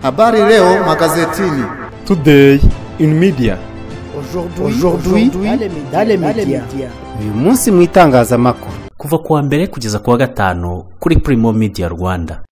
Habari leo magazetini. Today in media. Aujourd'hui dans les médias. Uyu munsi mu itangazamakuru. Kuva kuwa mbere kugeza kuwa gatanu kuri Primo Media Rwanda.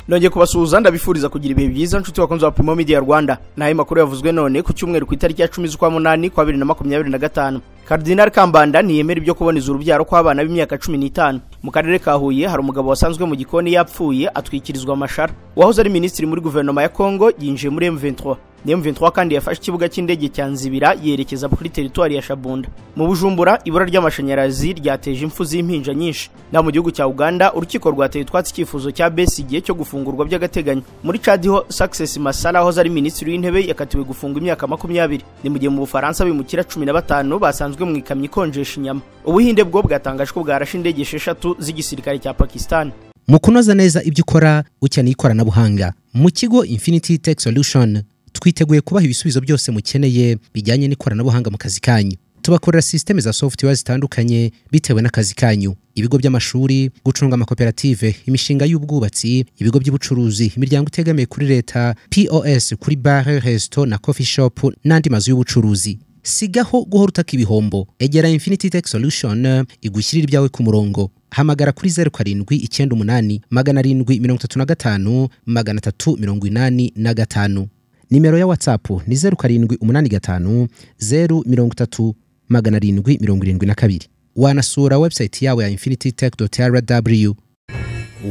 Nongeye kubasuhuza ndabifuriza kugira ibihe byiza nshuti bakunze wa Primo Media Rwanda. Naye makuru yavuzwe none ku cyumweru ku itariki ya 10 z'ukwa munani kwa 2025. Cardinal Kambanda ntiyemera ibyo kuboneza urubyaro kw'abana b'imyaka 15. Mu karere ka Huye hari umugabo wasanzwe mu gikoni yapfuye atwikirizwa amashara. Wahoze ari ministri muri guverinoma ya Kongo yinjiye muri M23. M23 kandi yafashe ikibuga cy'indege cya Nzibira yerekeza kuri territoire ya Shabunda. Mu Bujumbura ibura ry'amashanyarazi ryateje impfu z'impinja nyinshi. Na mu gihugu cya Uganda urukiko rwateye twatsi cyifuzo cya Besigye cyo gufungurwa by'agateganyo. Muri Chad ho Success Masala aho ari ministri w'intebe yakatiwe gufungwa imyaka 20. Ni mu gihe mu Bufaransa bimukira 15 basanzwe mu ikamyo ikonjesha inyama. Ubuhinde bwo bwatangaje ko bwarashe indege 6 z'igisirikare cya Pakistan. Mu kunoza neza ibyo ukora ukeneye ikoranabuhanga mu kigo Infinity Tech Solution twiteguye kubaha ibisubizo byose mukeneye bijyanye n'ikoranabuhanga mu kazi kanyu. Tubakorera systeme za software zitandukanye bitewe n'akazi kanyu. Ibigo by'amashuri, gucunga amakoperative, imishinga y'ubwubatsi, ibigo by'ubucuruzi, imiryango itegamiye kuri leta, POS kuri bar, resto na coffee shop n'andi mazu y'ubucuruzi. Sigaho guhora utaka ibihombo. Egera Infinity Tech Solution igushyirira ibyawe ku murongo. Hamagara kuri 0798 735 385. Nimero ya WhatsApp ni 0785 030 772. Wanasura website yawe ya infinitytech.rw.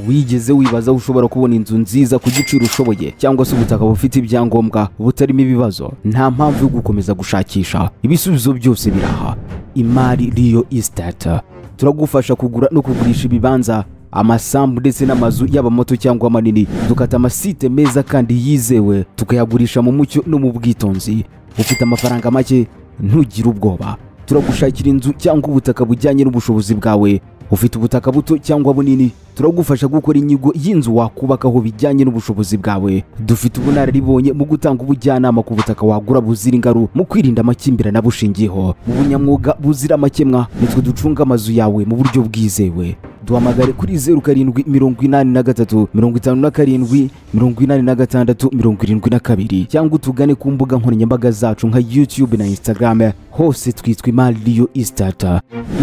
Wigeze wibaza ushobora kubona inzu nziza ku giciro ushoboye cyangwa se ubutaka bufite ibyangombwa butarimo ibibazo? Nta mpamvu yo gukomeza gushakisha. Ibisubizo byose biraha. Imari Rio Estate. Turagufasha kugura no kugurisha ibibanza, amasambu ndetse n'amazu yaba mato cyangwa manini. Dukata amasite meza kandi yizewe tukayagurisha mu mucyo no mu bwitonzi. Ufite amafaranga make ntugira ubwoba. Turagushakira inzu cyangwa ubutaka bujyanye n'ubushobozi bwawe. Ufite ubutaka buto cyangwa bunini, turagufasha gukora inyigo y'inzu wakubakaho bijyanye n'ubushobozi bwawe. Dufite ubunararibonye mu gutanga ubujyanama ku butaka wagura buzira ingaru, mu kwirinda amakimbirane bushingiyeho, mu bunyamwuga buzira amakemwa. Nitwe ducunga amazu yawe mu buryo bwizewe. Duhamagare kuri 0783 57 86 72 cyangwa utugane ku mbuga nkoranyambaga zacu nka YouTube na Instagram. Hose twitwa Imari Rio Estate.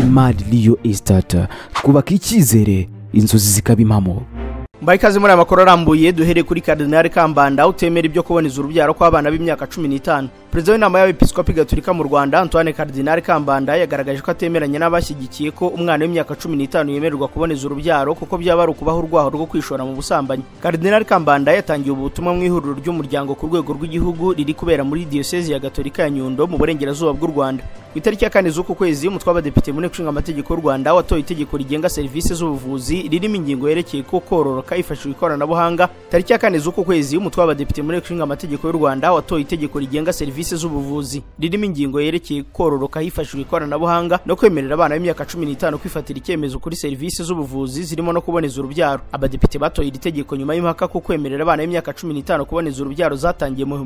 Imari Rio Estate, twubaka icyizere inzozi zikaba impamo. Mbaye kazi muri amakuru arambuye duhere kuri Cardinal Kambanda utemera ibyo kuboneza urubyaro kw'abana b'imyaka 15. Perezida w'inama y'Abepiskopi Gatolika mu Rwanda Antoine Cardinal Kambanda yagaragaje ko atemeranya n'abashyigikiye ko umwana w'imyaka 15 yemererwa kuboneza urubyaro kuko byaba ari ukubaho urwaho rwo kwishora mu busambanyi. Cardinal Kambanda yatangiye ubutumwa mu ihuriro ry'umuryango ku rwego rw'igihugu riri kubera muri diocese ya Gatolika ya Nyundo mu burengerazuba bw'u Rwanda. Ku itariki ya 4 z'uku kwezi umutwe w'abadepite mu nteko ishinga amategeko y'u Rwanda watoye itegeko rigenga serivisi z'ubuvuzi ririmo ingingo yerekeye ko kororoka hifashishijwe ikoranabuhanga. Tariki ya 4 z'uku kwezi umutwe w'abadepite mu nteko ishinga amategeko y'u Rwanda watoye itegeko rigenga serivisi z'ubuvuzi ririmo ingingo yerekeye kororoka hifashishijwe ikoranabuhanga no kwemerera abana b'imyaka 15 kwifatira icyemezo kuri serivisi z'ubuvuzi zirimo no kuboneza urubyaro. Abadepite batoye iri tegeko nyuma y'impaka ko kwemerera abana b'imyaka 15 kuboneza urubyaro zatangiye mu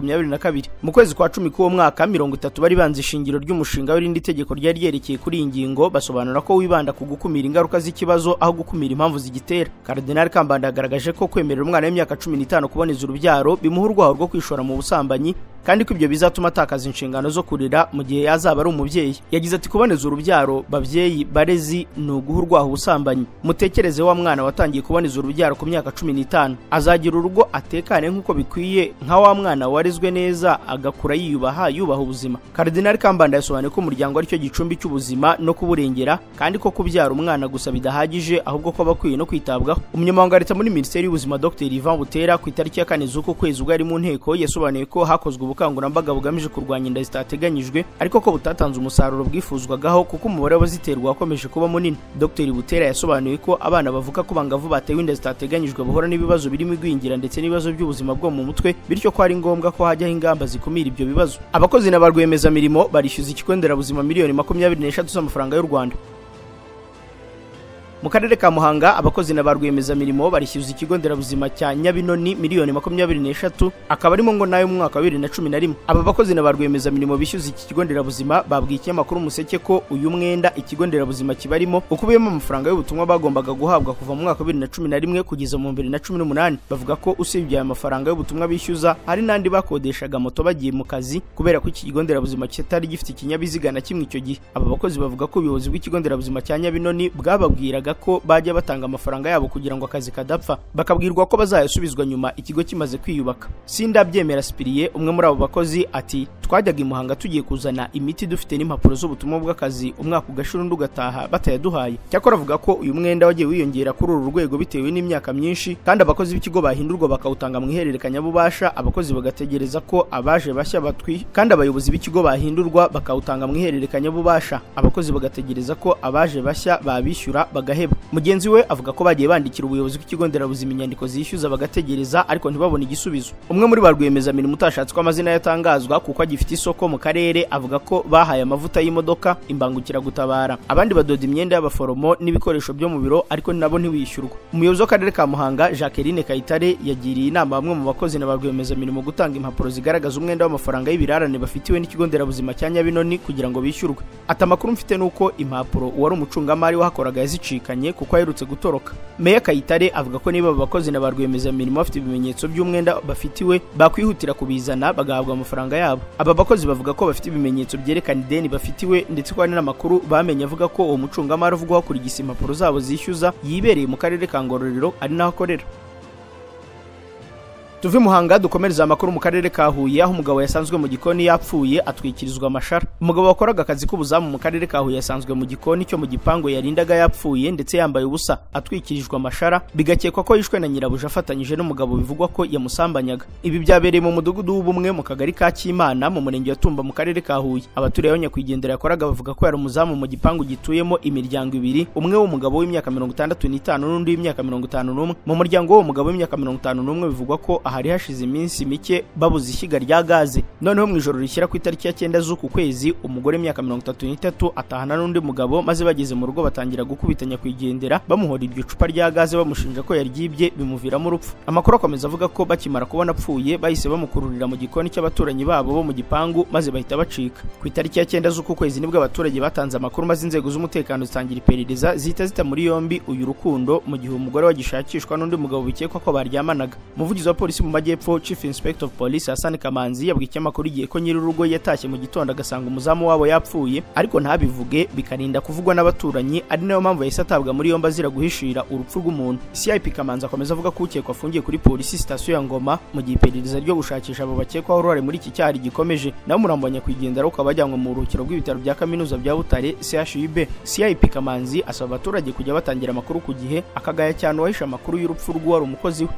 2022. Mu kwezi kwa 10 k'uwo mwaka 30 bari banze ishingiro ry'umushinga w'irindi tegeko ryari ryerekeye kuri iyi ngingo, basobanura ko wibanda ku gukumira ingaruka z'ikibazo aho gukumira impamvu zigitera. Cardinal Kambanda yagaragaje ko kwemerera umwana w'imyaka 15 kuboneza urubyaro bimuha urwaho rwo kwishora mu busambanyi kandi ko ibyo bizatuma atakaza inshingano zo kurera mu gihe yazaba ari umubyeyi. Yagize ati kuboneza urubyaro babyeyi barezi no guha urwaho ubusambanyi. Mutekereze wa mwana watangiye kuboneza urubyaro ku myaka 15 azagira urugo atekane nk'uko bikwiye nka wa mwana warezwe neza agakura yubaha ubuzima. Cardinal Kambanda yasobanuye ko umuryango ari cyo gicumbi cy'ubuzima no kuburengera kandi ko kubyara umwana gusa bidahagije ahubwo ko bakwiye no kwitabwaho. Umunyamabanga wa leta muri Minisiteri y'Ubuzima Dr. Ivan Butera ku itariki ya 4 z'uko kwezi ubwo ari mu nteko yasobanuye ko hakozwe ubukangurambaga bugamije kurwanya inda zitateganyijwe ariko ko butatanze umusaruro bwifuzwagaho kuko umubare w'abaziterwa wakomeje kuba munini. Dr. Butera yasobanuye ko abana bavuka ko bangavu batewe inda zitateganyijwe bahora n'ibibazo birimo igwingira ndetse n'ibibazo by'ubuzima bwo mu mutwe, bityo ko ari ngombwa ko hajyaho ingamba zikumira ibyo bibazo. Abakozi n'abarwemeza mirimo barishyuza ikigo nderabuzima miliyoni 24 z'amafaranga y'u Rwanda. Mu karere ka Muhanga abakozi na ba rwiyemezamirimo barishyuza ikigo nderabuzima cya Nyabinoni miliyoni 23 akaba arimo ngo nayo mu mwaka wa 2011. Aba bakozi na ba rwiyemezamirimo bishyuza iki kigo nderabuzima babwiye ikinyamakuru Umuseke ko uyu mwenda ikigo nderabuzima kibarimo ukubiyemo amafaranga y'ubutumwa bagombaga guhabwa kuva mu mwaka wa 2011 kugeza mu 2018. Bavuga ko usibye aya mafaranga y'ubutumwa bishyuza hari nandi bakodeshaga moto bagiye mu kazi kubera ko iki kigo nderabuzima kitari gifite ikinyabiziga na kimwe icyo gihe. Aba bakozi bavuga ko ubuyobozi bw'ikigo nderabuzima cya Nyabinoni bwababwiraga ko bajya batanga amafaranga yabo kugira ngo akazi kadapfa, bakabwirwa ko bazayasubizwa nyuma ikigo kimaze kwiyubaka. Sindabyemera Spiriye umwe muri abo bakozi ati twajyaga imuhanga tugiye kuzana imiti dufite n'impapuro z'ubutumwa bw'akazi umwaka ugashira undi ugataha batayaduhaye. Cyakora avuga ko uyu mwenda wagiye wiyongera kuri uru rwego bitewe n'imyaka myinshi kandi abakozi b'ikigo bahindurwa bakawutanga mu ihererekanya bubasha, abakozi bagategereza ko abaje bashya batwi kandi abayobozi b'ikigo bahindurwa bakawutanga mu ihererekanya bubasha, abakozi bagategereza ko abaje bashya babishyura bagaheba. Mugenzi we avuga ko bagiye bandikira ubuyobozi bw'ikigo nderabuzima inyandiko zishyuza bagategereza ariko ntibabone igisubizo. Umwe muri ba rwiyemezamirimo utashatse ko amazina yatangazwa kuko agifite isoko mu karere avuga ko bahaye amavuta y'imodoka, imbangukira gutabara, abandi badoda imyenda y'abaforomo n'ibikoresho byo mu biro ariko nabo ntiwishyurwa. Umuyobozi w'akarere ka Muhanga Jacqueline Kayitare yagiriye inama bamwe mu bakozi na ba rwiyemezamirimo gutanga impapuro zigaragaza umwenda w'amafaranga y'ibirarane bafitiwe n'ikigo nderabuzima cya Nyabinoni kugira ngo bishyurwe. Ati amakuru mfite nuko impapuro uwari umucungamari wahakoraga yazicikanye kuko aherutse gutoroka. Meya Kayitare avuga ko niba abakozi na ba rwiyemezamirimo bafite ibimenyetso by'umwenda bafitiwe bakwihutira kubizana bagahabwa amafaranga yabo. Aba bakozi bavuga ko bafite ibimenyetso byerekana ideni bafitiwe ndetse ko hari n'amakuru bamenye avuga ko uwo mucungamari uvugwaho kurigisa impapuro zabo zishyuza yibereye mu karere ka Ngororero ari naho akorera. Tuve Muhanga dukomereza amakuru mu karere ka Huye aho umugabo yasanzwe mu gikoni yapfuye atwikirizwa amashara. Umugabo wakoraga akazi k'ubuzamu mu karere ka Huye yasanzwe mu gikoni cyo mu gipango yarindaga yapfuye ndetse yambaye ubusa atwikirijwe amashara, bigakekwa ko yishwe na nyirabuja afatanyije n'umugabo bivugwa ko yamusambanyaga. Ibi byabereye mu mudugudu w'ubumwe mu kagari ka Kimana mu murenge wa Tumba mu karere ka Huye. Abaturiye aho nyakwigendera yakoraga bavuga ko yari umuzamu mu gipango gituyemo imiryango ibiri, umwe w'umugabo w'imyaka 65 n'undi w'imyaka 51. Mu muryango w'uwo mugabo w'imyaka 51 bivugwa ko ahari hashize iminsi mike babuze ishyiga rya gaze. Noneho mu ijoro rishyira ku itariki ya 9 z'uku kwezi umugore w'imyaka 33 atahana n'undi mugabo maze bageze mu rugo batangira gukubitanya kwigendera bamuhora iryo cupa rya gaze bamushinja ko yaryibye bimuviramo urupfu. Amakuru akomeza avuga ko bakimara kubona apfuye bahise bamukururira mu gikoni cy'abaturanyi babo bo mu gipangu maze bahita bacika. Ku itariki ya 9 z'uku kwezi nibwo abaturage batanze amakuru maze inzego z'umutekano zitangira iperereza zihita zita muri yombi uyu Rukundo mu gihe umugore wagishakishwa n'undi mugabo bikekwa ko baryamanaga. Umuvugizi wa polisi mu Majyepfo Chief Inspector of Police Hassan Kamanzi yabwiye ikinyamakuru igihe ko nyiri urugo yatashye mu gitondo agasanga umuzamu wabo yapfuye ariko ntabivuge bikarinda kuvugwa n'abaturanyi, ari nayo mpamvu yahise atabwa muri yombi azira guhishira urupfu rw'umuntu. CIP Kamanzi akomeza avuga ko ukekwa afungiye kuri polisi sitasiyo ya Ngoma mu gihe iperereza ryo gushakisha abo bakekwaho uruhare muri iki cyaha gikomeje. Nawe umurambo wa nyakwigendera ukaba wajyanywe mu buruhukiro bw'ibitaro bya kaminuza bya Butare CHUB. CIP Kamanzi asaba abaturage kujya batangira amakuru ku gihe akagaya cyane uwahisha amakuru y'urupfu rw'uwari umukozi we.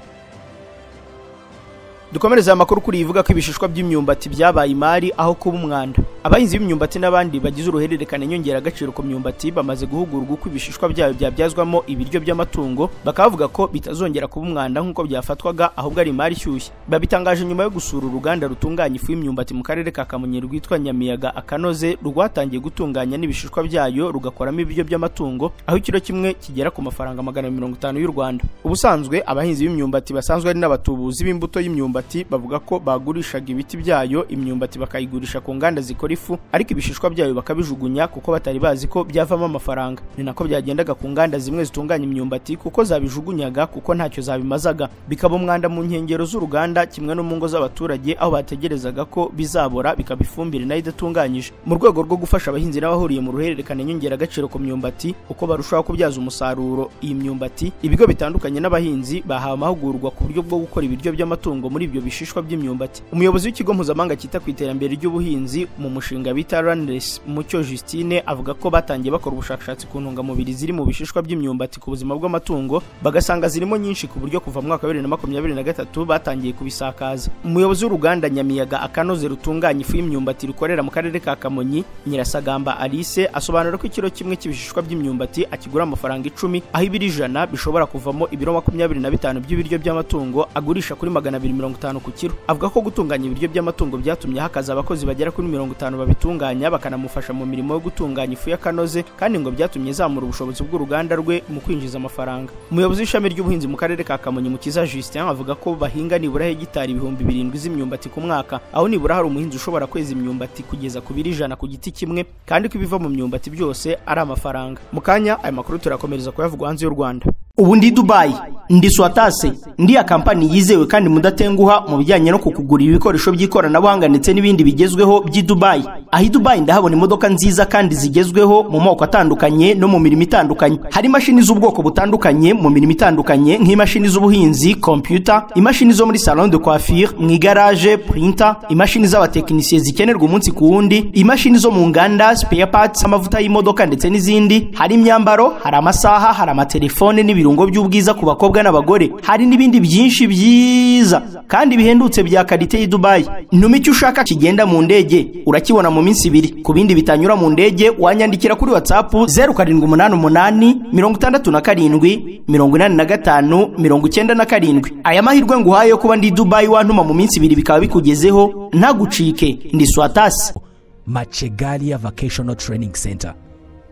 Dukomereza amakuru kuri ivuga ko ibishishwa by'imyumbati byabaye imari aho kuba umwanda. Abahinzi b'imyumbati n'abandi bagize uruhererekane nyongera agaciro ku myumbati bamaze guhugurwa uko ibishishwa byayo byabyazwamo ibiryo by'amatungo, bakavuga ko bitazongera kuba umwanda nk'uko byafatwaga ahubwo ari imari ishyushye. Babitangaje nyuma yo gusura uruganda rutunganya ifu y'imyumbati mu karere ka Kamonyi rwitwa Nyamiyaga Akanoze rwatangiye gutunganya n'ibishishwa byayo rugakoramo ibiryo by'amatungo aho ikiro kimwe kigera ku mafaranga 150 y'u Rwanda. Ubusanzwe abahinzi b'imyumbati basanzwe ari n'abatubuzi b'imbuto y'imyumbati bavuga ko bagurishaga ibiti byayo imyumbati bakayigurisha ku nganda zikora ifu ariko ibishishwa byayo bakabijugunya kuko batari bazi ko byavamo amafaranga. Ni nako byagendaga ku nganda zimwe zitunganya imyumbati kuko zabijugunyaga kuko ntacyo zabimazaga bikaba umwanda mu nkengero z'uruganda kimwe no mu ngo z'abaturage aho bategerezaga ko bizabora bikabifumbire nayo idatunganyije. Mu rwego rwo gufasha abahinzi n'abahuriye mu ruhererekane nyongera agaciro ku myumbati uko barushaho kubyaza umusaruro iyi myumbati, ibigo bitandukanye n'abahinzi bahawe amahugurwa ku buryo bwo gukora ibiryo by'amatungo muri ibyo bishishwa by'imyumbati. Umuyobozi w'ikigo mpuzamahanga cyita ku iterambere ry'ubuhinzi mu mushinga bita Runless Mucyo Justine avuga ko batangiye bakora ubushakashatsi ku ntungamubiri ziri mu bishishwa by'imyumbati ku buzima bw'amatungo bagasanga zirimo nyinshi ku buryo kuva mu mwaka wa 2023 batangiye kubisakaza. Umuyobozi w'uruganda Nyamiyaga Akanoze rutunganya ifu y'imyumbati rukorera mu karere ka Kamonyi Nyirasagamba Alice asobanura ko ikiro kimwe cy'ibishishwa by'imyumbati akigura amafaranga 10 aho ibiri 100 bishobora kuvamo ibiro 25 by'ibiryo by'amatungo agurisha kuri 250 ku kiro. Avuga ko gutunganya ibiryo by'amatungo byatumye hakaza abakozi bagera kuri 50 batanu babitunganya bakanamufasha mu mirimo yo gutunganya ifu y'akanoze kandi ngo byatumye zamura ubushobozi bw'uruganda rwe mu kwinjiza amafaranga. Umuyobozi w'ishami ry'ubuhinzi mu karere ka Kamonyi Mukiza Justin avuga ko bahinga nibura hegitari 7,000 z'imyumbati ku mwaka, aho nibura hari umuhinzi ushobora kweza imyumbati kugeza ku 100 ku giti kimwe kandi ko ibiva mu myumbati byose ari amafaranga. Mu kanya aya makuru turakomereza kuyavugwa hanze y'u Rwanda. Ubu ndi Dubai, ndi Swatase, ndi ya kampani yizewe kandi mudatenguha mu bijyanye no kukugurira ibikoresho by'ikoranabuhanga ndetse n'ibindi bigezweho by'i Dubai. Ahi Dubai ndahabona imodoka nziza kandi zigezweho mu moko atandukanye no mu mirimo itandukanye. Hari imashini z'ubwoko butandukanye mu mirimo itandukanye nk'imashini z'ubuhinzi, computer, imashini zo muri salon de coiffure, mu garage, printer, imashini z'abatekinisiye zikenerwa umunsi ku wundi, imashini zo mu nganda, spare parts, amavuta y'imodoka ndetse n'izindi. Hari imyambaro, hari amasaha, hari amatelefone n'ibirungo by'ubwiza ku bakobwa n'abagore. Hari n'ibindi byinshi byiza kandi bihendutse bya kalite y'i Dubai. Ntuma icyo ushaka kigenda mu ndege urakibona mu minsi 2. Ku bindi bitanyura mu ndege wanyandikira kuri WhatsApp 0788 67 85 97. Aya mahirwe nguhaye kuba ndi Dubai wantuma mu minsi 2 bikaba bikugezeho ntagucike. Ndi Swatasi. Machegalia Vocational Training Center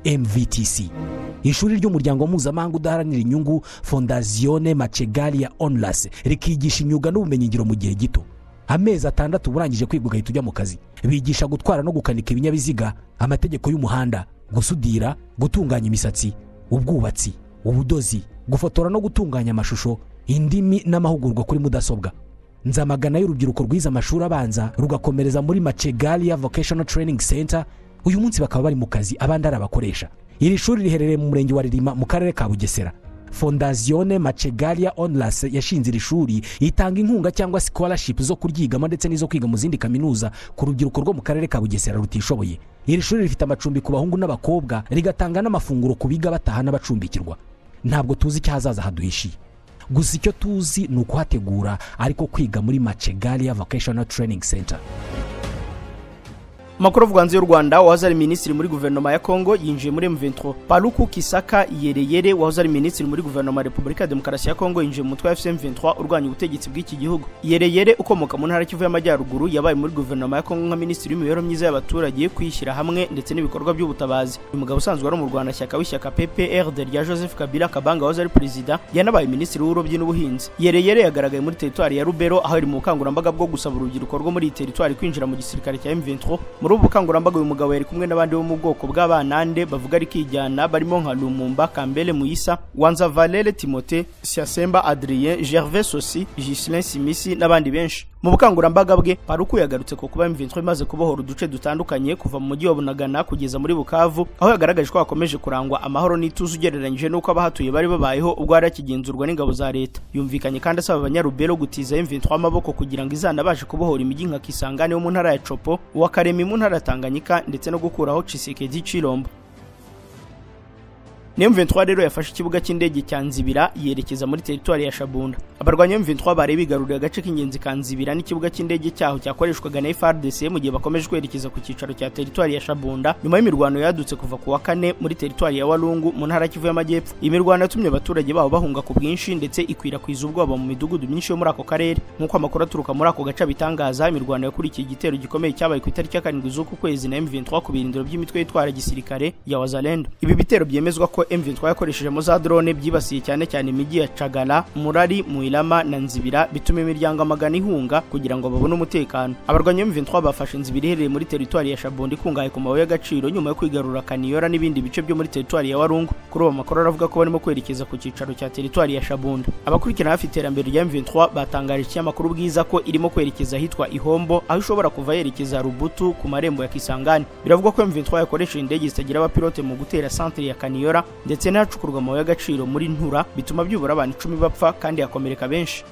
MVTC, ishuri ry'umuryango mpuzamahanga udaharanira inyungu Fondazione Machegalia Onlus, rikigisha imyuga n'ubumenyingiro mu gihe gito. Amezi 6 burangije kwiga ugahita ujya mu kazi. Bigisha gutwara no gukanika ibinyabiziga, amategeko y'umuhanda, gusudira, gutunganya imisatsi, ubwubatsi, ubudozi, gufotora no gutunganya amashusho, indimi n'amahugurwa kuri mudasobwa. Nzamagana y'urubyiruko rwiza amashuri abanza rugakomereza muri Machegalia Vocational Training Center. Uyu munsi bakaba bari mu kazi abandi arabakoresha. Iri shuri riherereye mu murenge wa Ririma mu karere ka Bugesera. Fondazione Machegalia Onlus yashinze iri shuri itanga inkunga cyangwa scholarship zo kuryigamo ndetse n'izo kwiga mu zindi kaminuza ku rubyiruko rwo mu karere ka Bugesera rutishoboye. Iri shuri rifite amacumbi ku bahungu n'abakobwa, rigatanga n'amafunguro ku biga batahana bacumbikirwa. Ntabwo tuzi icyo hazaza haduhishiye, gusa icyo tuzi ni ukuhategura ariko kwiga muri Machegalia Vocational Training Center. Makuru vuganze y'u Rwanda, wahoze ari minisitiri muri guverinoma ya Kongo yinjiye muri M23. Paluku Kisaka Yereyere wahoze ari minisitiri muri guverinoma ya Repubulika ya Demokarasi ya Kongo yinjiye mu mutwe wa M23 urwanya ubutegetsi bw'iki gihugu. Yereyere ukomoka mu ntara Kivu y'Amajyaruguru yabaye muri guverinoma ya Kongo nka minisitiri w'imibereho myiza y'abaturage, kwishyira hamwe ndetse n'ibikorwa by'ubutabazi. Uyu mugabo usanzwe ari mu Rwanda shyaka w'ishyaka PPRD rya Joseph Kabila Kabanga wahoze ari perezida, yanabaye minisitiri w'uburobyi n'ubuhinzi. Yereyere yagaragaye muri teritwari ya Rubero aho ari mu bukangurambaga bwo gusaba urubyiruko rwo muri teritwari kwinjira mu gisirikare cya M23. Muri ubu bukangurambaga uyu mugabo yari kumwe n'abandi bo mu bwoko bw'abanande bavuga ari kijyana barimo nka Lumumba Kambele Muisa, Wanza Valele Timote, Siasemba Adrien, Gervais Sosi, Gislin Simisi n'abandi benshi. Mu bukangurambaga bwe Paruku yagarutse ko kuba M23 imaze kubohora uduce dutandukanye kuva mu mujyi wa Bunagana kugeza muri Bukavu, aho yagaragaje ko hakomeje kurangwa amahoro n'ituze ugereranyije n'uko abahatuye bari babayeho ubwo ari akigenzurwa n'ingabo za leta. Yumvikanye kandi asaba abanyarubero gutiza M23 amaboko kugira ngo izanabashe kubohora imijyi nka Kisangani yo mu ntara ya Chopo, wa Karemi mu ntara ya Tanganyika ndetse no gukuraho Tshisekedi Chilombo. M23 rero yafashe ikibuga cy'indege cya Nzibira yerekeza muri teritwari ya Shabunda. Abarwanya M23 bare bigaruriye agace k'ingenzi ka Nzibira n'ikibuga cy'indege cyaho cyakoreshwaga na FARDC mu gihe bakomeje kwerekeza ku cyicaro cya teritwari ya Shabunda nyuma y'imirwano yadutse kuva ku wa 4 muri teritwari ya Walungu mu ntara Kivu y'Amajyepfo. Imirwano yatumye abaturage baho bahunga ku bwinshi ndetse ikwirakwiza ubwoba mu midugudu myinshi yo muri ako karere. Nk'uko amakuru aturuka muri ako gace bitangaza, imirwano yakurikiye igitero gikomeye cyabaye ku itariki ya 7 z'uku kwezi na M23 ku birindiro by'imitwe yitwara gisirikare ya Wazalendo. Ibi bitero byemezwa ko M23 yakoresheje za drone byibasiye cyane imijyi ya Chagala, Murari, Muilama na Nzibira, bituma imiryango amagana ihunga kugira ngo babone umutekano. Abarwanya M23 bafashe Nzibira iherereye muri teritwari ya Shabunda ikungahaye ku mabuye y'agaciro nyuma yo kwigarura Kaniyora n'ibindi bice byo muri teritwari ya Warungu. Kuri uwo makuru aravuga ko barimo kwerekeza ku cyicaro cya teritwari ya Shabunda. Abakurikirana hafi iterambere rya M23 batangaje ikinyamakuru bwiza ko irimo kwerekeza hitwa Ihombo, aho ishobora kuva yerekeza Rubutu ku marembo ya Kisangani. Biravuga ko M23 yakoresheje indege zitagira abapilote mu gutera centre ya Kaniyora ndetse n'ahacukurwa amabuye y'agaciro muri Ntura, bituma byubura abantu 10 bapfa kandi yakomereka benshi.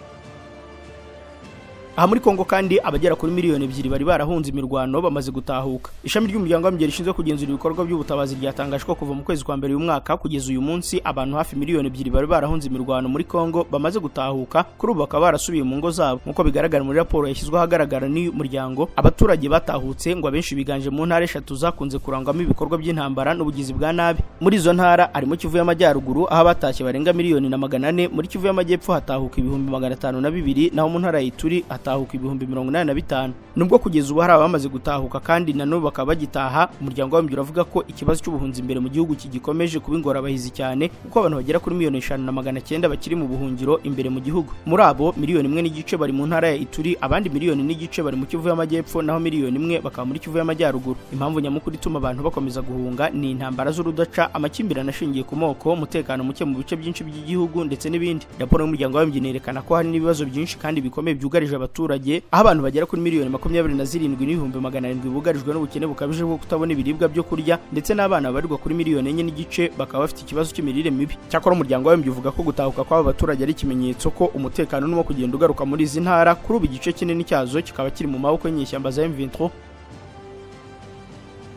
Aha muri Kongo kandi abagera kuri miliyoni 2 bari barahunze imirwano bamaze gutahuka. Ishami ry'umuryango w'amajyeri rishinzwe kugenzura ibikorwa by'ubutabazi ryatangaje ko kuva mu kwezi kwa mbere uyu mwaka kugeza uyu munsi abantu hafi miliyoni 2 bari barahunze imirwano muri Kongo bamaze gutahuka, kuri ubu bakaba barasubiye mu ngo zabo. Nkuko bigaragara muri raporo yashyizwe ahagaragara n'uyu muryango, abaturage batahutse ngo abenshi biganje mu ntara 3 zakunze kurangwamo ibikorwa by'intambara n'ubugizi bwa nabi. Muri izo ntara arimo Kivu y'Amajyaruguru aho abatashye barenga miliyoni na 400, muri Kivu y'Amajyepfo hatahuka ibihumbi 502, naho mu ntara y'Ituri hazatahuka 85,000 nubwo kugeza ubu hari abamaze gutahuka kandi nanone bakaba bagitaha. Umuryango w'abibumbye uravuga ko ikibazo cy'ubuhunzi imbere mu gihugu kigikomeje kuba ingorabahizi cyane kuko abantu bagera kuri 5,900,000 bakiri mu buhungiro imbere mu gihugu. Muri abo 1,1 bari mu ntara ya Ituri, abandi 1,1 bari mu Kivu y'Amajyepfo, naho 1,000,000 bakaba muri Kivu y'Amajyaruguru. Impamvu nyamukuru ituma abantu bakomeza guhunga ni intambara z'urudaca, amakimbirane ashingiye ku moko, umutekano muke mu bice byinshi by'igihugu ndetse n'ibindi. Raporo y'umuryango w'abibumbye yerekana ko hari n'ibibazo byinshi kandi bikomeye byugarije abaturage, aho abantu bagera kuri 27,700,000 bugarijwe n'ubukene bukabije bwo kutabona ibiribwa byo kurya, ndetse n'abana babarirwa kuri 4,4 bakaba bafite ikibazo cy'imirire mibi. Cyakora umuryango w'abibumbye uvuga ko gutahuka kw'aba baturage ari ikimenyetso ko umutekano urimo kugenda ugaruka muri izi ntara. Kuri ubu igice kinini cyazo kikaba kiri mu maboko y'inyeshyamba za M23.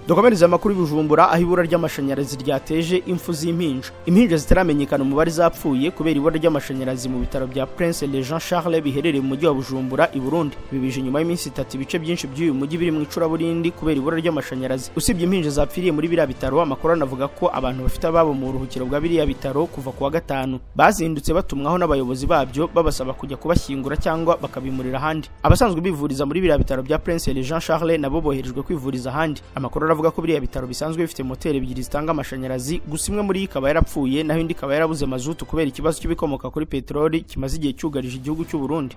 Dukomereza amakuru y'Ubujumbura, aho ibura ry'amashanyarazi ryateje impfu z'impinja. Impinja zitaramenyekana umubare zapfuye kubera ibura ry'amashanyarazi mu bitaro bya Prince Jean Charles biherereye mu mujyi wa Bujumbura i Burundi. Bibije nyuma y'iminsi 3 ibice byinshi by'uyu mujyi biri mu icuraburindi kubera ibura ry'amashanyarazi. Usibye impinja zapfiriye muri biriya bitaro, amakuru anavuga ko abantu bafite ababo mu ruhukiro bwa biriya bitaro kuva kuwa gatanu bazindutse batumwaho n'abayobozi babyo babasaba kujya kubashyingura cyangwa bakabimurira ahandi. Abasanzwe bivuriza muri biriya bitaro bya Prince Jean Charles nabo boherejwe kwivuriza ahandi. Amakuru avuga ko biriya bitaro bisanzwe bifite moteri 2 zitanga amashanyarazi, gusa imwe muri ikaba yarapfuye naho indi ikaba yarabuze mazutu kubera ikibazo cy'ibikomoka kuri peteroli kimaze igihe cyugarije igihugu cy'u Burundi.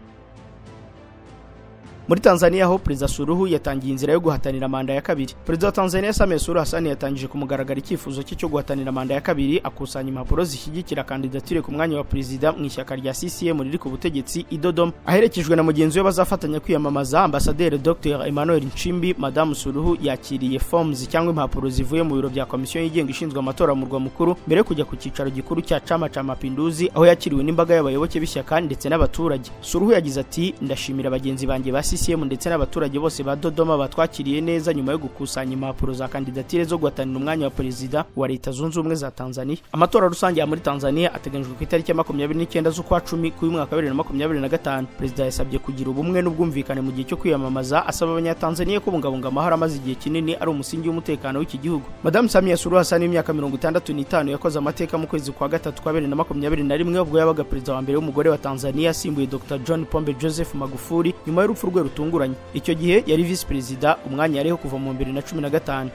Muri Tanzania ho Perezida Suluhu yatangiye inzira yo guhatanira manda ya kabiri. Perezida wa Tanzania Samia Suluhu Hassan yatangije kumugaragara icyifuzo cyo guhatanira manda ya kabiri, akusanya impapuro zishyigikira kandidatire ku mwanya wa perezida mu ishyaka rya CCM riri ku butegetsi i Dodoma. Aherekejwe na mugenzi we bazafatanya kwiyamamaza, Ambasaderi Dr Emmanuel Nchimbi, Madame Suluhu yakiriye forms cyangwa impapuro zivuye mu biro bya komisiyo yigenga ishinzwe amatora mu murwa mukuru mbere yo kujya ku cyicaro gikuru cya Chama cha Mapinduzi, aho yakiriwe n'imbaga y'abayoboke b'ishyaka ndetse n'abaturage. Suluhu yagize ati, ndashimira abagenzi banjye ba CCM ndetse n'abaturage bose ba Dodoma batwakiriye neza nyuma yo gukusanya impapuro za kandidatire zo guhatanira umwanya wa perezida wa Leta Zunze Ubumwe za Tanzania. Amatora rusange ya muri Tanzania ateganyijwe ku itariki ya 29 z'ukwa 10 ku mwaka wa 2025. Perezida yasabye kugira ubumwe n'ubwumvikane mu gihe cyo kwiyamamaza, asaba abanyatanzania kubungabunga amahoro amaze igihe kinini ari umusingi w'umutekano w'iki gihugu. Madame Samia Suluhu Hassan y'imyaka 65 yakoze amateka mu kwezi kwa 3 kwa 2021 ubwo yabaga perezida wa mbere w'umugore wa Tanzania asimbuye Dr John Pombe Joseph Magufuli nyuma y'urupfu rwe rutunguranye. Icyo gihe yari vice perezida, umwanya yariho kuva mu 2015.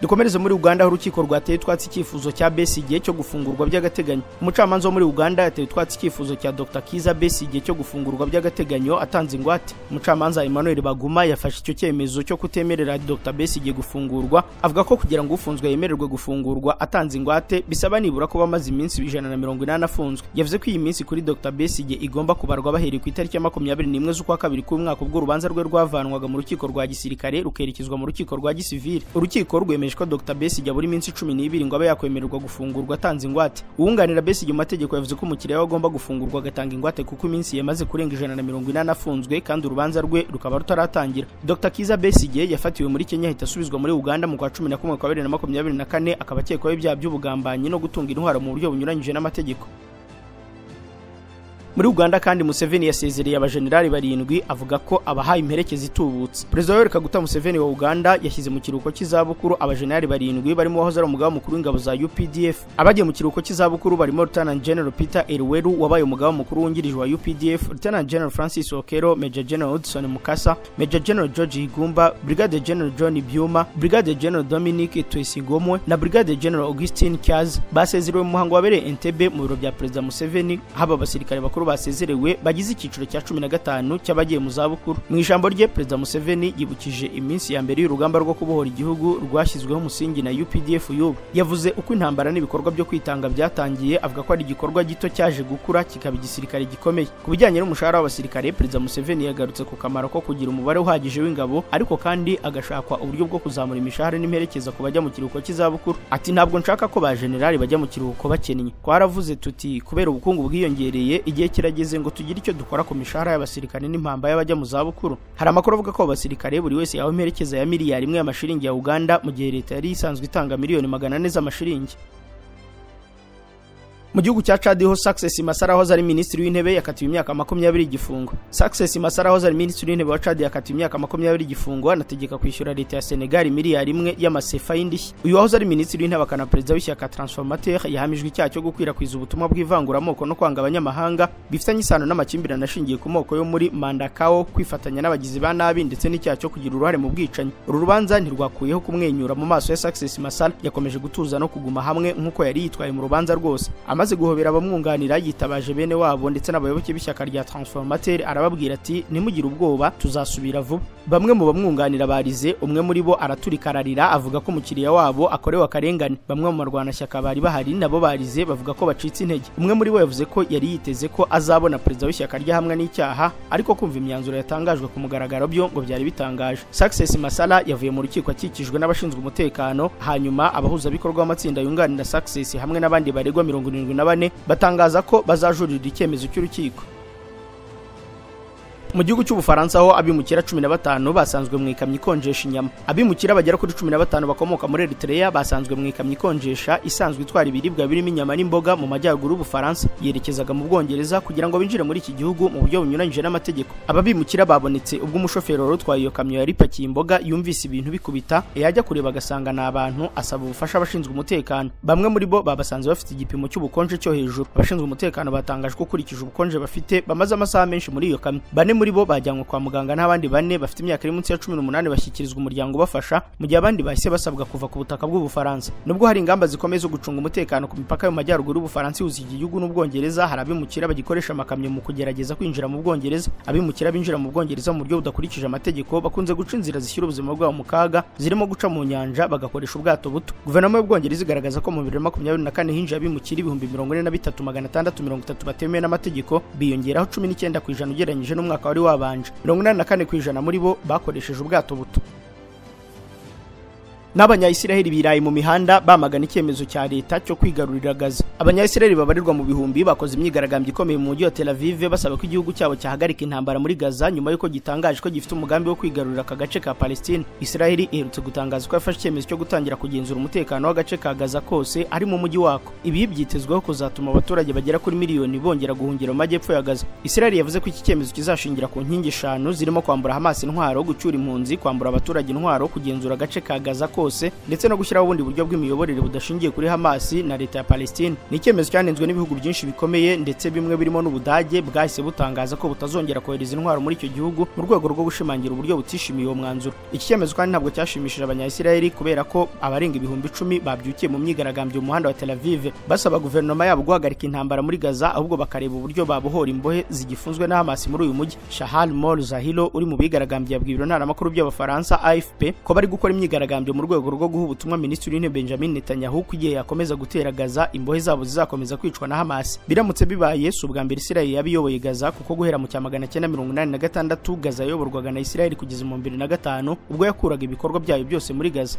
Dukomereze muri Uganda, aho urukiko rwateye twatsi icyifuzo cya Besigye cyo gufungurwa by'agateganyo. Umucamanza wo muri Uganda yateye twatsi icyifuzo cya Dr Kiza Besigye cyo gufungurwa by'agateganyo atanze ingwate. Umucamanza Emmanuel Baguma yafashe icyo cyemezo cyo kutemerera Dr Besigye gufungurwa, avuga ko kugira ngo ufunzwe yemererwe gufungurwa atanze ingwate bisaba nibura kuba amaze iminsi 180 afunzwe. Yavuze ko iyi minsi kuri Dr Besigye igomba kubarwa bahereye ku itariki ya 21 z'ukwa 2 k'umwaka ubwo urubanza rwe rwavanwaga mu rukiko rwa gisirikare rukerekezwa mu rukiko rwa gisivile. Urukiko rwemeje ko Dr Besigye buri minsi 12 ngo abe yakwemererwa gufungurwa atanze ingwate. Uwunganira Besigye mu mategeko yavuze ko umukiriya agomba gufungurwa agatanga ingwate kuko iminsi yamaze kurenga 180 afunzwe kandi urubanza rwe rukaba rutaratangira. Dr Kiza Besigye yafatiwe muri Kenya ahita asubizwa muri Uganda mu kwa 11 kwa 2024, akaba akekwaho ibyaha by'ubugambanyi no gutunga intwaro mu buryo bunyuranyije n'amategeko. Muri Uganda kandi Museveni yasezereye abajenerali 7 avuga ko abahaye imperekeza itubutse. Perezida Yoweri Kaguta Museveni wa Uganda yashyize mu kiruhuko cy'izabukuru abajenerali 7 barimo wahoze ari umugaba mukuru w'ingabo za UPDF. Abagiye mu kiruhuko cy'izabukuru barimo Lieutenant General Peter Elweru wabaye umugaba mukuru wungirije wa UPDF, Lieutenant General Francis Okero, Major General Hudson Mukasa, Major General George Higumba, Brigadier General John Byuma, Brigadier General Dominic Twesigomwe na Brigadier General Augustine Kyaz. Basezerewe mu muhango wabereye Entebbe mu biro bya Perezida Museveni, haba abasirikare bakuru basezerewe bagize icyiciro cya 15 cy'abagiye mu zabukuru. Mu ijambo rye Perezida Museveni yibukije iminsi ya mbere y'urugamba rwo kubohora igihugu rwashyizweho umusingi na UPDF y'ubu. Yavuze uko intambara n'ibikorwa byo kwitanga byatangiye, avuga ko ari igikorwa gito cyaje gukura kikaba igisirikare gikomeye. Ku bijyanye n'umushahara w'abasirikare, Perezida Museveni yagarutse ku kamaro ko kugira umubare uhagije w'ingabo, ariko kandi agashakwa uburyo bwo kuzamura imishahara n'imperekeza ku bajya mu kiruhuko cy'izabukuru. Ati, ntabwo nshaka ko ba generali bajya mu kiruhuko bakennye. Twaravuze tuti kubera ubukungu bwiyongereye igihe kirageze ngo tugire icyo dukora ku mishahara y'abasirikare n'impamba y'abajya mu zabukuru. Hari amakuru avuga ko abasirikare buri wese yawe imperekeza ya miliyari 1 y'amashiringi ya Uganda mu gihe leta yari isanzwe itanga miliyoni 400 z'amashiringi. Mu gihugu cya Chad ho Success Masara aho ari minisitiri w'intebe yakatiwe imyaka 20 igifungo. Success Masara aho ari minisitiri w'intebe wa Chad yakatiwe imyaka 20 igifungo, anategeka kwishyura leta ya Senegal miliyari 1 y'amasefa y'indishyi. Uyu aho ari minisitiri w'intebe akana perezida w'ishyaka Transformateur yahamijwe icyaha cyo gukwirakwiza ubutumwa bw'ivanguramoko no kwanga abanyamahanga bifitanye isano n'amakimbirane ashingiye ku moko yo muri Mandakao, kwifatanya n'abagizi ba nabi ndetse n'icyaha cyo kugira uruhare mu bwicanyi. Uru rubanza ntirwakuyeho kumwenyura mu maso ya Success Masara, yakomeje gutuza no kuguma hamwe nk'uko yari yitwaye mu rubanza rwose. Amaze guhobera abamwunganira yitabaje bene wabo ndetse n'abayoboke b'ishyaka rya Transformateur, arababwira ati ntimugire ubwoba tuzasubira vuba. Bamwe mu bamwunganira barize, umwe muri bo araturikararira avuga ko umukiriya wabo akorewe akarengane. Bamwe mu marwanashyaka bari bahari nabo barize bavuga ko bacitse intege. Umwe muri bo yavuze ko yari yiteze ko azabona perezida w'ishyaka ryahamwe n'icyaha, ariko kumva imyanzuro yatangajwe ku mugaragaro byo ngo byari bitangaje. Success Masara yavuye mu rukiko akikijwe n'abashinzwe umutekano, hanyuma abahuza bikorwa amatsinda yunganira Success hamwe n'abandi baregwa 74 batangaza ko bazajurira icyemezo cy'urukiko. Mu gihugu cy'Ubufaransa ho abimukira 15 basanzwe mu ikamyo ikonjesha inyama. Abimukira bagera kuri 15 bakomoka muri Eritrea basanzwe mu ikamyo ikonjesha isanzwe itwara ibiribwa birimo inyama n'imboga mu majyaruguru y'Ubufaransa, yerekezaga mu Bwongereza kugira ngo binjire muri iki gihugu mu buryo bunyuranyije n'amategeko. Aba bimukira babonetse ubwo umushoferi wari utwaye iyo kamyo yari pakiye imboga yumvise ibintu bikubita, yajya kureba agasanga n'abantu, asaba ubufasha abashinzwe umutekano. Bamwe muri bo babasanze bafite igipimo cy'ubukonje cyo hejuru. Abashinzwe umutekano batangaje ko kurikije ubukonje bafite bamaze amasaha menshi muri iyo kamyo. Bane muri bo bajyanwe kwa muganga, n'abandi 4 bafite imyaka iri munsi ya 18 bashyikirizwa umuryango bafasha, mu gihe abandi bahise basabwa kuva ku butaka bw'Ubufaransa. Nubwo hari ingamba zikomeye zo gucunga umutekano ku mipaka yo mu majyaruguru y'Ubufaransa ihuza iki gihugu n'Ubwongereza, hari abimukira bagikoresha amakamyo mu kugerageza kwinjira mu Bwongereza. Abimukira binjira mu Bwongereza mu buryo budakurikije amategeko bakunze guca inzira zishyira ubuzima bwabo mu kaga, zirimo guca mu nyanja bagakoresha ubwato buto. Guverinoma y'Ubwongereza igaragaza ko mu 2024 hinjiye abimukira 43,630 batemewe n'amategeko, biyongeraho 19% ugereranyije n'umwaka wari wabanje. 84% muri bo bakoresheje ubwato buto. N'abanyayisiraheli birayi mu mihanda bamagana icyemezo cya leta cyo kwigarurira Gaza. Abanyayisiraheli babarirwa mu bihumbi bakoze imyigaragambyo ikomeye mu mujyi wa Tel Aviv basaba ko igihugu cyabo cyahagarika intambara muri Gaza nyuma y'uko gitangaje ko gifite umugambi wo kwigarurira aka gace ka Palestine. Isiraheli iherutse gutangaza ko yafashe icyemezo cyo gutangira kugenzura umutekano w'agace ka Gaza kose ari mu mujyi wako. Ibi byitezweho kuzatuma abaturage bagera kuri miliyoni bongera guhungira mu majyepfo ya Gaza. Isiraheli yavuze ko iki cyemezo kizashingira ku nkingi 5 zirimo kwambura Hamas intwaro, gucyura impunzi, kwambura abaturage intwaro, kugenzura agace ka Gaza ndetse no gushyiraho ubundi buryo bw'imiyoborere budashingiye kuri Hamas na leta ya Palestine. Ni icyemezo cyanenzwe n'ibihugu byinshi bikomeye, ndetse bimwe birimo n'Ubudage bwahise butangaza ko butazongera kohereza intwaro muri icyo gihugu mu rwego rwo gushimangira uburyo butishimiye uwo mwanzuro. Iki cyemezo kandi ntabwo cyashimishije abanyayisiraheli kubera ko abarenga 10,000 babyukiye mu myigaragambyo mu muhanda wa Tel Aviv basaba guverinoma yabo guhagarika intambara muri Gaza, ahubwo bakareba uburyo babohora imbohe zigifunzwe na Hamas muri uyu mujyi. Shahal Mol Zahilo uri mu bigaragambyo yabwiye ibiro ntaramakuru by'Abafaransa AFP ko bari gukora imyigaragambyo mu rwego rwo guha ubutumwa Minisitiri w'Intebe Benjamin Netanyahu ko igihe yakomeza gutera Gaza imbohe zabo zizakomeza kwicwa na Hamas. Biramutse bibaye si ubwa mbere Isiraheli yabiyoboye Gaza, kuko guhera mu 1986 Gaza yayoborwaga na Isiraheli kugeza mu 2005 ubwo yakuraga ibikorwa byayo byose muri Gaza.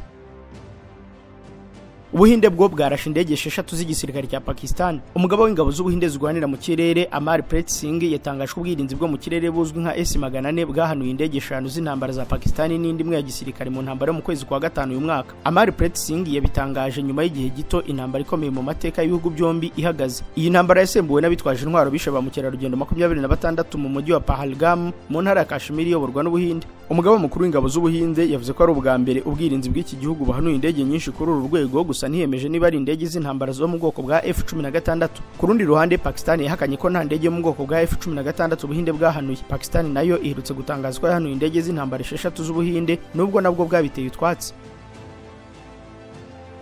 Ubuhinde bwo bwarashe indege 6 z'igisirikare cya Pakistan. Umugaba w'ingabo z'Ubuhinde zirwanira mu kirere Amarpreet Singh yatangaje ko ubwirinzi bwo mu kirere buzwi nka S-400 bwahanuye indege 5 z'intambara za Pakistan n'indi imwe ya gisirikare mu ntambara mu kwezi kwa 5 uyu mwaka. Amarpreet Singh yabitangaje nyuma y'igihe gito intambara ikomeye mu mateka y'ibihugu byombi ihagaze. Iyi ntambara yasembuwe n'abitwaje intwaro bishe ba mukerarugendo 26 mu mujyi wa Pahalgam mu ntara ya Kashmir iyoborwa n'Ubuhinde. Umugaba mukuru w'ingabo z'Ubuhinde yavuze ko ari ubwa mbere ubwirinzi bw'iki gihugu bahanuye indege nyinshi kuri uru rwego, gusa ntiyemeje niba ari indege z'intambara zo mu bwoko bwa F-16. Ku rundi ruhande Pakistan yahakanye ko nta ndege yo mu bwoko bwa F-16 Ubuhinde bwahanuye. Pakistan nayo iherutse gutangaza ko yahanuye indege z'intambara 6 z'Ubuhinde nubwo nabwo bwabiteye utwatsi.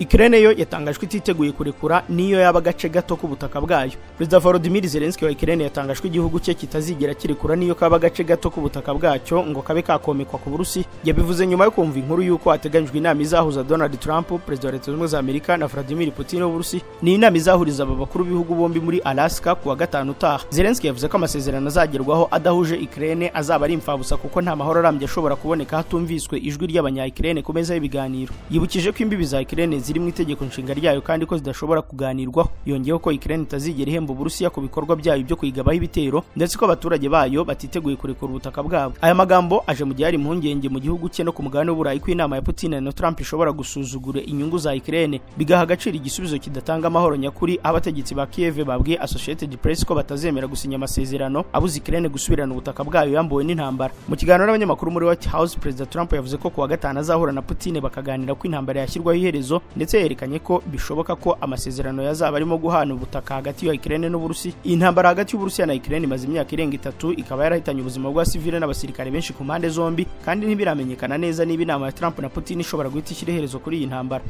Ukraine yo yatangajwe ititeguye kurekura niyo yaba gace gato ku butaka bwayo. Perezida Volodymyr Zelensky wa Ukraine yatangajwe igihugu cye kitazigera kirekura niyo kaba gace gato ku butaka bwacyo ngo kabe kakomekwa ku Burusi. Yabivuze nyuma yo kumva inkuru yuko hateganyijwe inama izahuza Donald Trump, perezida wa Leta Zunze Ubumwe za Amerika, na Vladimir Putin w'Uburusi. Ni inama izahuriza aba bakuru b'ibihugu bombi muri Alaska kuwa 5 utaha. Zelensky yavuze ko amasezerano azagerwaho adahuje Ukraine azaba ari imfabusa kuko nta mahoro arambye ashobora kuboneka hatumviswe ijwi ry'abanya Ukraine ku meza y'ibiganiro. Yibukije ko imbibi za Ukraine ziri mu itegeko nshinga ryayo kandi ko zidashobora kuganirwaho. Yongeyeho ko Ukraine itazigera ihemba Uburusiya ku bikorwa byayo byo kuyigabaho ibitero ndetse ko abaturage bayo batiteguye kurekura ubutaka bwabo. Aya magambo aje mu gihe ari impungenge mu gihugu cye no ku mugabane w'Uburayi ko inama ya Putin na Trump ishobora gusuzugura inyungu za Ukraine bigaha agaciro igisubizo kidatanga amahoro nyakuri. Abategetsi ba Kiev babwiye Associated Press ko batazemera gusinya amasezerano abuza Ukraine gusubirana ubutaka bwayo yambuwe n'intambara. Mu kiganiro n'abanyamakuru muri White House, Perezida Trump yavuze ko kuwa gatanu azahura na Putin bakaganira ko intambara yashyirwaho iherezo, ndetse yerekanye ko bishoboka ko amasezerano yazaba arimo guhana ubutaka hagati ya Ukraine n'Uburusiya. Iyi ntambara hagati y'Uburusiya na Ukraine imaze imyaka irenga 3 ikaba yarahitanye ubuzima bwa civile n'abasirikare benshi ku mpande zombi, kandi ntibiramenyekana neza niba inama ya Trump na Putin ishobora guhita ishyira iherezo kuri iyi ntambara.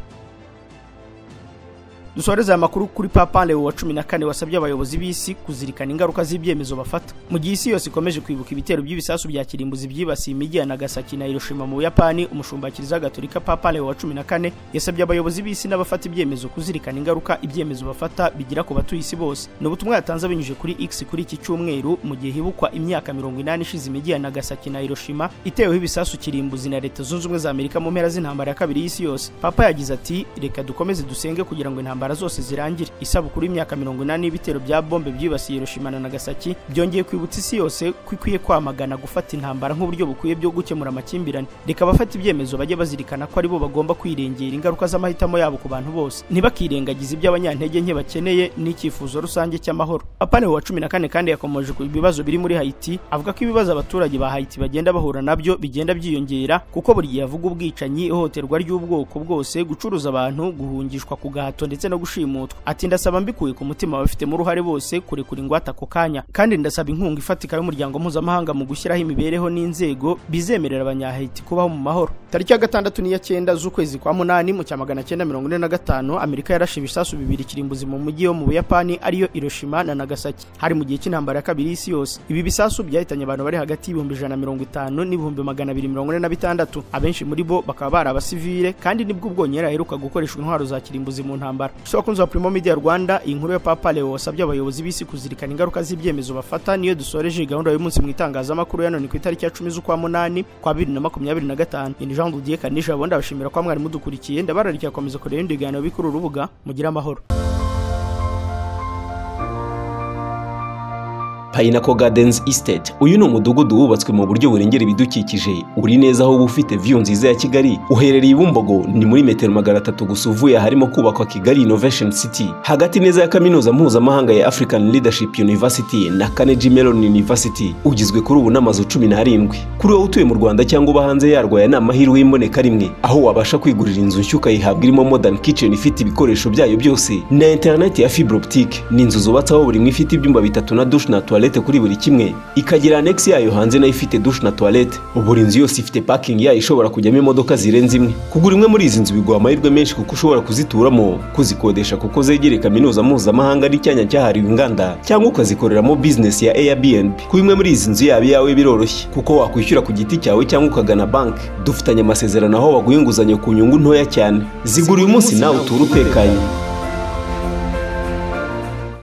Dusoreza amakuru kuri Papa Leo wa 14 wasabye abayobozi b'isi kuzirikana ingaruka z'ibyemezo bafata. Mu gihe isi yose ikomeje kwibuka ibitero by'ibisasu bya kirimbuzi byibasiye imijyi ya Nagasaki na Hiroshima mu Buyapani, umushumba Kiliziya Gatolika Papa Leo wa 14 yasabye abayobozi b'isi n'abafata ibyemezo kuzirikana ingaruka ibyemezo bafata bigira ku batuye isi bose. Ni ubutumwa yatanze binyuje kuri X kuri iki cyumweru mu gihe hibukwa imyaka 80 ishize imijyi ya Nagasaki na Hiroshima iteweho ibisasu kirimbuzi na Leta Zunze Ubumwe za Amerika mu mpera z'intambara ya kabiri y'isi yose. Papa yagize ati, reka dukomeze dusenge kugira ngo intambara zose zirangire. Isabukuru y'imyaka 80 y'ibitero bya bombe byibasiye Hiroshima na Nagasaki byongeye kwibutsa isi yose kwikwiye kwamagana gufata intambara nk'uburyo bukwiye byo gukemura amakimbirane. Reka abafata ibyemezo bajye bazirikana ko ari bo bagomba kwirengera ingaruka z'amahitamo yabo ku bantu bose, ntibakirengagize iby'abanyantege nke bakeneye n'icyifuzo rusange cy'amahoro. Papa Leo wa 14 kandi yakomeje ku bibazo biri muri Haiti, avuga ko ibibazo abaturage ba Haiti bagenda bahura nabyo bigenda byiyongera, kuko buri gihe avuga ubwicanyi, ihohoterwa ry'ubwoko bwose, gucuruza abantu, guhungishwa ku gahato ndetse no gushimutwa. Ati, ndasaba mbikuye ku mutima abafite mu ruhare bose kurekura ingwate ako kanya, kandi ndasaba inkunga ifatika y'umuryango mpuzamahanga mu gushyiraho imibereho n'inzego bizemerera abanyahiti kubaho mu mahoro. Tariki ya 6 n'iya 9 z'ukwezi kwa 8 mu cya 1945 Amerika yarashe ibisasu bibiri kirimbuzi mu mujyi wo mu Buyapani ariyo Hiroshima na Nagasaki. Hari mu gihe cy'intambara ya kabiri y'isi yose. Ibi bisasu byahitanye abantu bari hagati y'150 n'ibihumbi 246. Abenshi muri bo bakaba bari abasivile, kandi nibwo ubwonyera aheruka gukoreshwa intwaro za kirimbuzi mu ntambara. Sokunzi wa Primo Media Rwanda, inkuru ya Papa Leo wasabye abayobozi b'isi kuzirikana ingaruka z'ibyemezo bafata niyo dusoreje gahunda y'umunsi mu itangazamakuru ya none ku itariki ya 10 z'ukwa 8 kwa 2025. Ni Jean Didier Kanisha bonda bashimira kwa mwari mudukurikiye, ndabararikira komeza kureba indiganiro bikuru rubuga mugira amahoro. Pineapple Gardens Estate. Uyu ni umudugudu wubatswe mu buryo burengera ibidukikije, uri neza aho ufite view nziza ya Kigali. Uherereye i Bumbogo, ni muri metero 300 gusa uvuye harimo kubakwa Kigali Innovation City, hagati neza ya kaminuza mpuzamahanga ya African Leadership University na Carnegie Mellon University. Ugizwe kuri ubu n'amazu 17. Kuri wowe utuye mu Rwanda cyangwa uba hanze yarwo, ya n'amahirwe y'imboneka rimwe, aho wabasha kwigurira inzu nshya ukayihabwa irimo modern kitchen ifite ibikoresho byayo byose na internet ya fibre optique. Ni inzu zubatse aho buri imwe ifite ibyumba 3 na douche na toilette kuri buri kimwe, ikagira annex yayo hanze nayo ifite douche na toilette. Buri nzu yose ifite parking yayo ishobora kujyamo imodoka zirenze imwe. Kugura imwe muri izi nzu biguha amahirwe menshi kuko ushobora kuzituramo, kuzikodesha kuko zegereye kaminuza mpuzamahanga n'icyanya cyahariwe inganda, cyangwa ukazikoreramo business ya Airbnb. Ku imwe muri izi nzu yawe biroroshye kuko wakwishyura ku giti cyawe cyangwa ukagana bank. Dufitanye amasezerano aho baguha inguzanyo ku nyungu ntoya cyane. Zigura uyu munsi nawe utura utekanye.